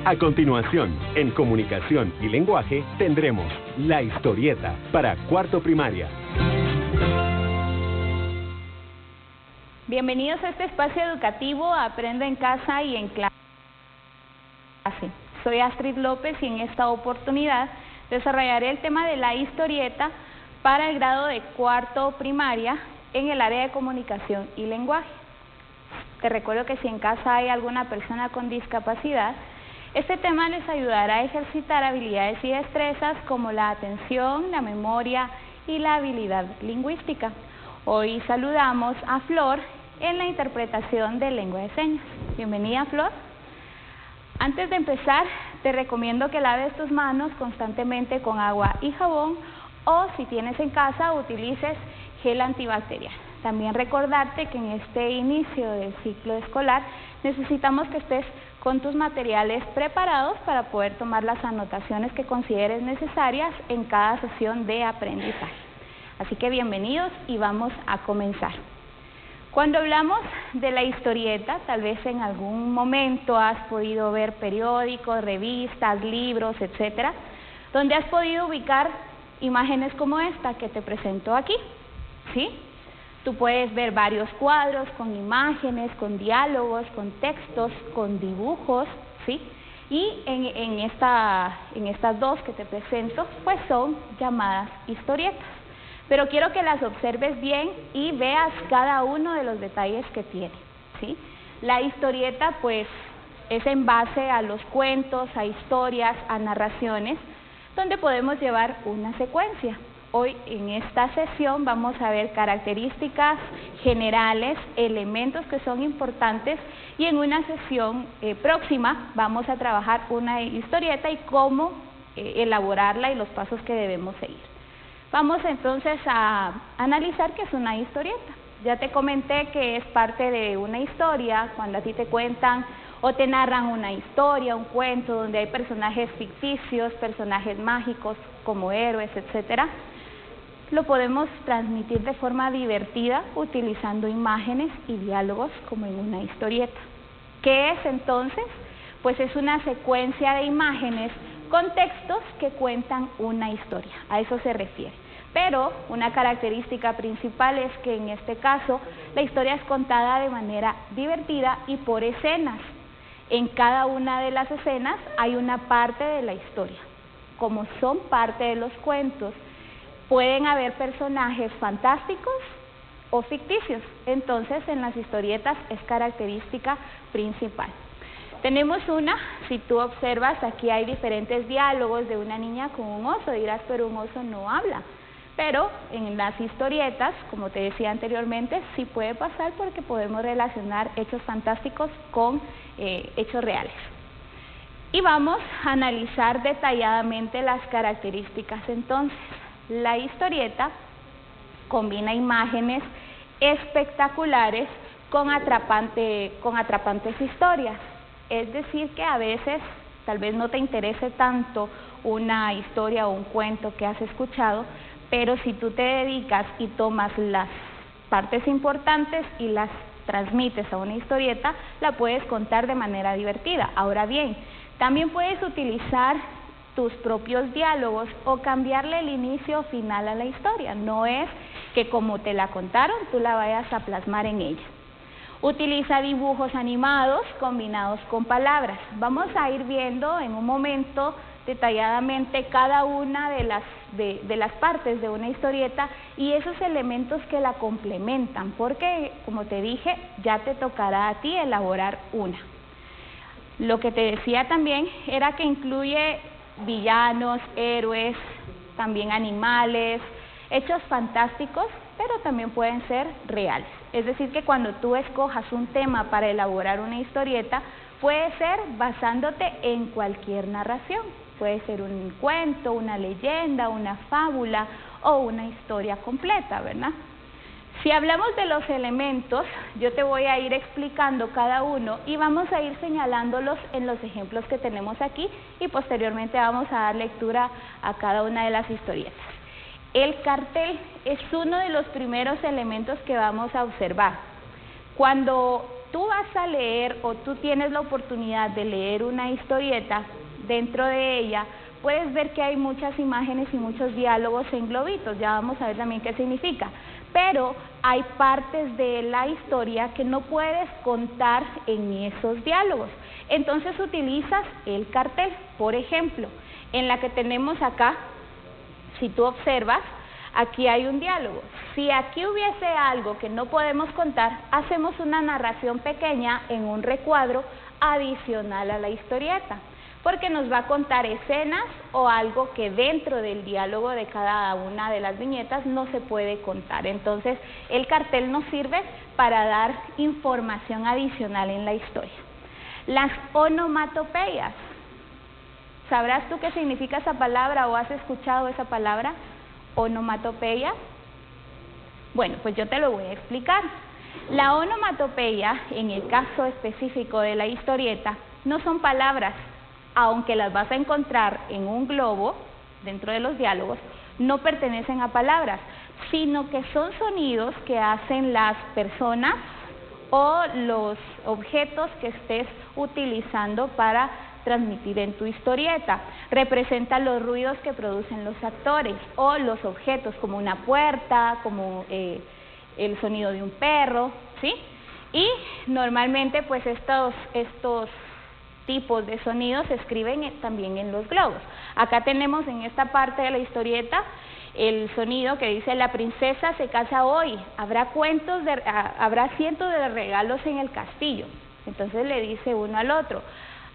A continuación, en Comunicación y Lenguaje, tendremos La Historieta para cuarto primaria. Bienvenidos a este espacio educativo Aprendo en Casa y en Clase. Soy Astrid López y en esta oportunidad desarrollaré el tema de la historieta para el grado de cuarto primaria en el área de Comunicación y Lenguaje. Te recuerdo que si en casa hay alguna persona con discapacidad, este tema les ayudará a ejercitar habilidades y destrezas como la atención, la memoria y la habilidad lingüística. Hoy saludamos a Flor en la interpretación de lengua de señas. Bienvenida, Flor. Antes de empezar, te recomiendo que laves tus manos constantemente con agua y jabón o, si tienes en casa, utilices gel antibacterial. También recordarte que en este inicio del ciclo escolar necesitamos que estés con tus materiales preparados para poder tomar las anotaciones que consideres necesarias en cada sesión de aprendizaje. Así que bienvenidos y vamos a comenzar. Cuando hablamos de la historieta, tal vez en algún momento has podido ver periódicos, revistas, libros, etcétera, donde has podido ubicar imágenes como esta que te presento aquí, ¿sí? Tú puedes ver varios cuadros con imágenes, con diálogos, con textos, con dibujos, ¿sí? Y en estas dos que te presento, pues son llamadas historietas. Pero quiero que las observes bien y veas cada uno de los detalles que tiene, ¿sí? La historieta, pues, es en base a los cuentos, a historias, a narraciones, donde podemos llevar una secuencia. Hoy en esta sesión vamos a ver características generales, elementos que son importantes, y en una sesión próxima vamos a trabajar una historieta y cómo elaborarla y los pasos que debemos seguir. Vamos entonces a analizar qué es una historieta. Ya te comenté que es parte de una historia, cuando a ti te cuentan o te narran una historia, un cuento, donde hay personajes ficticios, personajes mágicos como héroes, etcétera. Lo podemos transmitir de forma divertida utilizando imágenes y diálogos como en una historieta. ¿Qué es entonces? Pues es una secuencia de imágenes con textos que cuentan una historia, a eso se refiere. Pero una característica principal es que en este caso la historia es contada de manera divertida y por escenas. En cada una de las escenas hay una parte de la historia. Como son parte de los cuentos, pueden haber personajes fantásticos o ficticios, entonces en las historietas es característica principal. Tenemos una, si tú observas, aquí hay diferentes diálogos de una niña con un oso, dirás, pero un oso no habla. Pero en las historietas, como te decía anteriormente, sí puede pasar porque podemos relacionar hechos fantásticos con hechos reales. Y vamos a analizar detalladamente las características entonces. La historieta combina imágenes espectaculares con atrapantes historias. Es decir, que a veces tal vez no te interese tanto una historia o un cuento que has escuchado, pero si tú te dedicas y tomas las partes importantes y las transmites a una historieta, la puedes contar de manera divertida. Ahora bien, también puedes utilizar tus propios diálogos o cambiarle el inicio o final a la historia. No es que como te la contaron, tú la vayas a plasmar en ella. Utiliza dibujos animados combinados con palabras. Vamos a ir viendo en un momento detalladamente cada una de las partes de una historieta y esos elementos que la complementan, porque, como te dije, ya te tocará a ti elaborar una. Lo que te decía también era que incluye villanos, héroes, también animales, hechos fantásticos, pero también pueden ser reales. Es decir, que cuando tú escojas un tema para elaborar una historieta, puede ser basándote en cualquier narración. Puede ser un cuento, una leyenda, una fábula o una historia completa, ¿verdad? Si hablamos de los elementos, yo te voy a ir explicando cada uno y vamos a ir señalándolos en los ejemplos que tenemos aquí y posteriormente vamos a dar lectura a cada una de las historietas. El cartel es uno de los primeros elementos que vamos a observar. Cuando tú vas a leer o tú tienes la oportunidad de leer una historieta, dentro de ella puedes ver que hay muchas imágenes y muchos diálogos en globitos, ya vamos a ver también qué significa, pero hay partes de la historia que no puedes contar en esos diálogos, entonces utilizas el cartel. Por ejemplo, en la que tenemos acá, si tú observas, aquí hay un diálogo. Si aquí hubiese algo que no podemos contar, hacemos una narración pequeña en un recuadro adicional a la historieta, porque nos va a contar escenas o algo que dentro del diálogo de cada una de las viñetas no se puede contar. Entonces, el cartel nos sirve para dar información adicional en la historia. Las onomatopeyas. ¿Sabrás tú qué significa esa palabra o has escuchado esa palabra? Onomatopeya. Bueno, pues yo te lo voy a explicar. La onomatopeya, en el caso específico de la historieta, no son palabras, aunque las vas a encontrar en un globo, dentro de los diálogos, no pertenecen a palabras, sino que son sonidos que hacen las personas o los objetos que estés utilizando para transmitir en tu historieta. Representa los ruidos que producen los actores o los objetos, como una puerta, como el sonido de un perro, ¿sí? Y normalmente pues estos tipos de sonidos se escriben también en los globos. Acá tenemos en esta parte de la historieta el sonido que dice: la princesa se casa hoy, habrá cientos de regalos en el castillo. Entonces le dice uno al otro: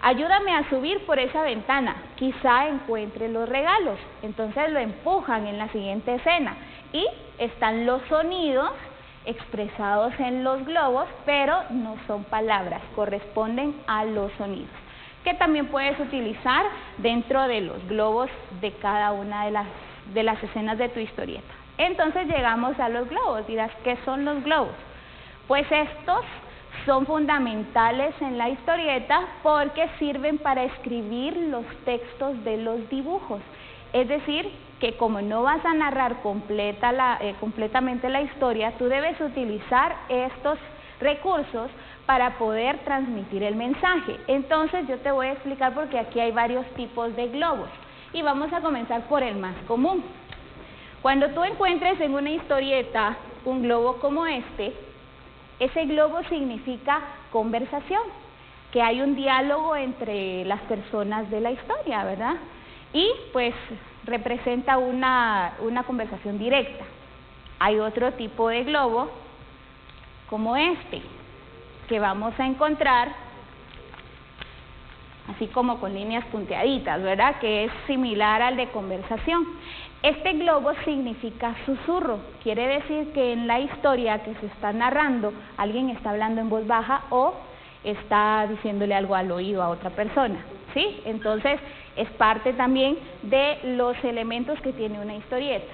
ayúdame a subir por esa ventana, quizá encuentre los regalos. Entonces lo empujan en la siguiente escena y están los sonidos expresados en los globos, pero no son palabras, corresponden a los sonidos, que también puedes utilizar dentro de los globos de cada una de las escenas de tu historieta. Entonces llegamos a los globos. Dirás, ¿qué son los globos? Pues estos son fundamentales en la historieta porque sirven para escribir los textos de los dibujos. Es decir, que como no vas a narrar completamente la historia, tú debes utilizar estos recursos para poder transmitir el mensaje. Entonces yo te voy a explicar porque aquí hay varios tipos de globos y vamos a comenzar por el más común. Cuando tú encuentres en una historieta un globo como este, ese globo significa conversación, que hay un diálogo entre las personas de la historia, ¿verdad? Y pues representa una conversación directa. Hay otro tipo de globo como este, que vamos a encontrar así como con líneas punteaditas, ¿verdad? Que es similar al de conversación. Este globo significa susurro, quiere decir que en la historia que se está narrando, alguien está hablando en voz baja o está diciéndole algo al oído a otra persona, ¿sí? Entonces, es parte también de los elementos que tiene una historieta.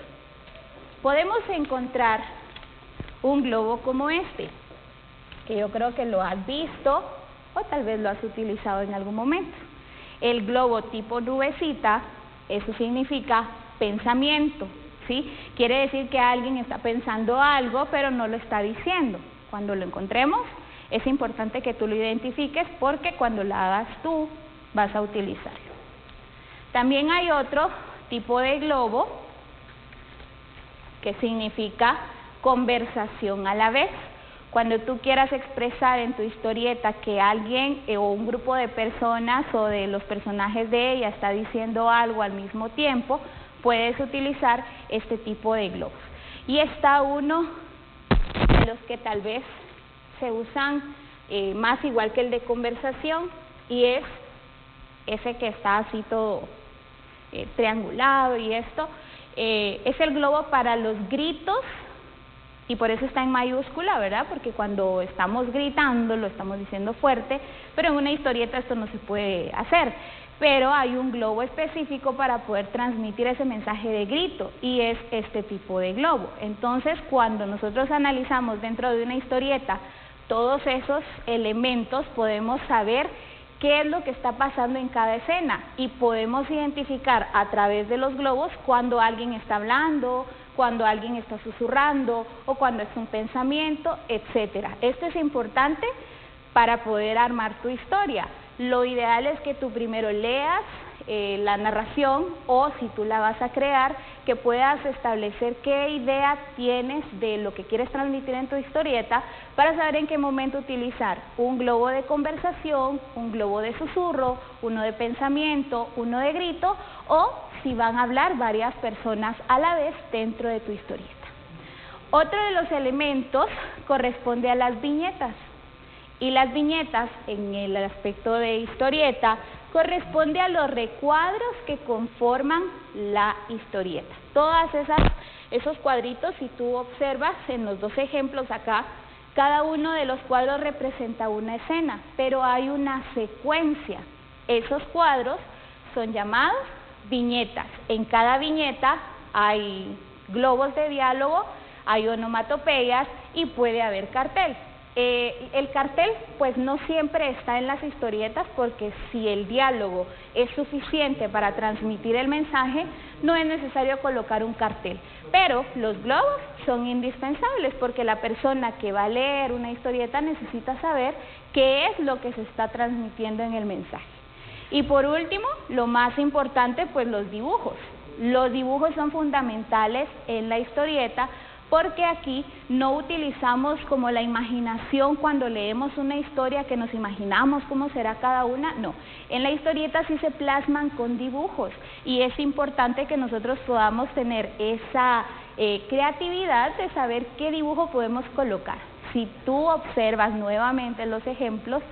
Podemos encontrar un globo como este, que yo creo que lo has visto o tal vez lo has utilizado en algún momento. El globo tipo nubecita, eso significa pensamiento, ¿sí? Quiere decir que alguien está pensando algo, pero no lo está diciendo. Cuando lo encontremos, es importante que tú lo identifiques porque cuando lo hagas tú, vas a utilizarlo. También hay otro tipo de globo que significa conversación a la vez. Cuando tú quieras expresar en tu historieta que alguien o un grupo de personas o de los personajes de ella está diciendo algo al mismo tiempo, puedes utilizar este tipo de globos. Y está uno de los que tal vez se usan más igual que el de conversación, y es ese que está así todo triangulado y esto, es el globo para los gritos. Y por eso está en mayúscula, ¿verdad? Porque cuando estamos gritando, lo estamos diciendo fuerte, pero en una historieta esto no se puede hacer. Pero hay un globo específico para poder transmitir ese mensaje de grito, y es este tipo de globo. Entonces, cuando nosotros analizamos dentro de una historieta todos esos elementos, podemos saber qué es lo que está pasando en cada escena, y podemos identificar a través de los globos cuando alguien está hablando, cuando alguien está susurrando o cuando es un pensamiento, etcétera. Esto es importante para poder armar tu historia. Lo ideal es que tú primero leas la narración, o si tú la vas a crear, que puedas establecer qué idea tienes de lo que quieres transmitir en tu historieta para saber en qué momento utilizar un globo de conversación, un globo de susurro, uno de pensamiento, uno de grito, o si van a hablar varias personas a la vez dentro de tu historieta. Otro de los elementos corresponde a las viñetas, y las viñetas en el aspecto de historieta corresponde a los recuadros que conforman la historieta. Esos cuadritos, si tú observas en los dos ejemplos acá, cada uno de los cuadros representa una escena, pero hay una secuencia. Esos cuadros son llamados viñetas. En cada viñeta hay globos de diálogo, hay onomatopeyas y puede haber cartel. El cartel pues no siempre está en las historietas, porque si el diálogo es suficiente para transmitir el mensaje, no es necesario colocar un cartel, pero los globos son indispensables porque la persona que va a leer una historieta necesita saber qué es lo que se está transmitiendo en el mensaje. Y por último, lo más importante, pues los dibujos. Los dibujos son fundamentales en la historieta, porque aquí no utilizamos como la imaginación cuando leemos una historia, que nos imaginamos cómo será cada una, no. En la historieta sí se plasman con dibujos, y es importante que nosotros podamos tener esa creatividad de saber qué dibujo podemos colocar. Si tú observas nuevamente los ejemplos,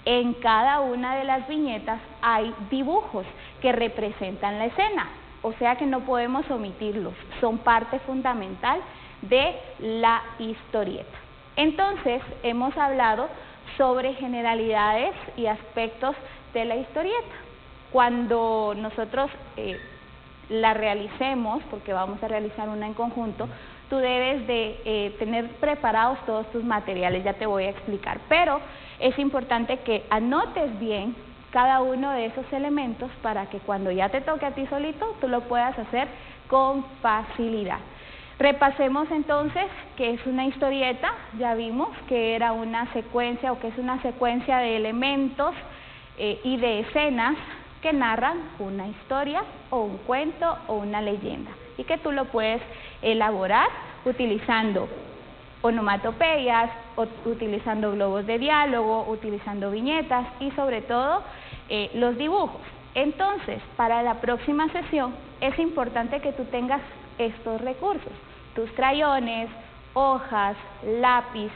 en cada una de las viñetas hay dibujos que representan la escena, o sea que no podemos omitirlos, son parte fundamental de la historieta. Entonces, hemos hablado sobre generalidades y aspectos de la historieta. Cuando nosotros la realicemos, porque vamos a realizar una en conjunto, tú debes de tener preparados todos tus materiales, ya te voy a explicar, pero es importante que anotes bien cada uno de esos elementos para que cuando ya te toque a ti solito, tú lo puedas hacer con facilidad. Repasemos entonces qué es una historieta. Ya vimos que era una secuencia, o que es una secuencia de elementos y de escenas que narran una historia o un cuento o una leyenda, y que tú lo puedes elaborar utilizando onomatopeyas, utilizando globos de diálogo, utilizando viñetas y sobre todo los dibujos. Entonces, para la próxima sesión es importante que tú tengas estos recursos, tus crayones, hojas, lápiz,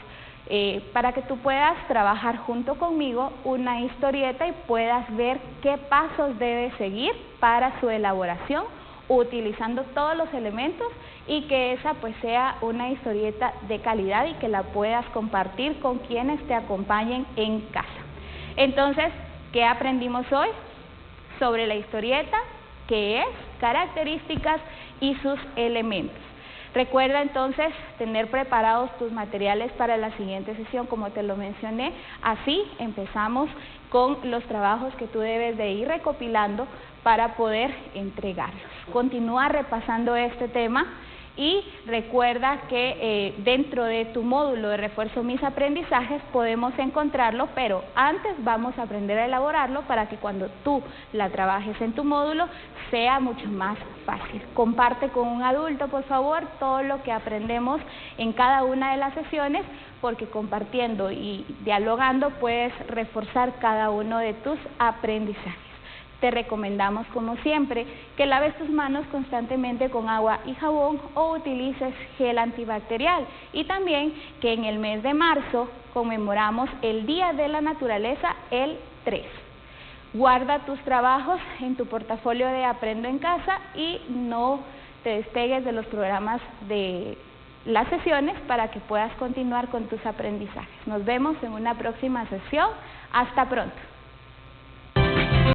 para que tú puedas trabajar junto conmigo una historieta y puedas ver qué pasos debes seguir para su elaboración, utilizando todos los elementos, y que esa pues sea una historieta de calidad y que la puedas compartir con quienes te acompañen en casa. Entonces, ¿qué aprendimos hoy sobre la historieta? ¿Qué es? Características y sus elementos. Recuerda entonces tener preparados tus materiales para la siguiente sesión, como te lo mencioné. Así empezamos con los trabajos que tú debes de ir recopilando para poder entregarlos. Continúa repasando este tema y recuerda que dentro de tu módulo de refuerzo mis aprendizajes podemos encontrarlo, pero antes vamos a aprender a elaborarlo para que cuando tú la trabajes en tu módulo sea mucho más fácil. Comparte con un adulto, por favor, todo lo que aprendemos en cada una de las sesiones, porque compartiendo y dialogando puedes reforzar cada uno de tus aprendizajes. Te recomendamos, como siempre, que laves tus manos constantemente con agua y jabón, o utilices gel antibacterial, y también que en el mes de marzo conmemoramos el Día de la Naturaleza, el 3. Guarda tus trabajos en tu portafolio de Aprendo en Casa y no te despegues de los programas de las sesiones para que puedas continuar con tus aprendizajes. Nos vemos en una próxima sesión. Hasta pronto.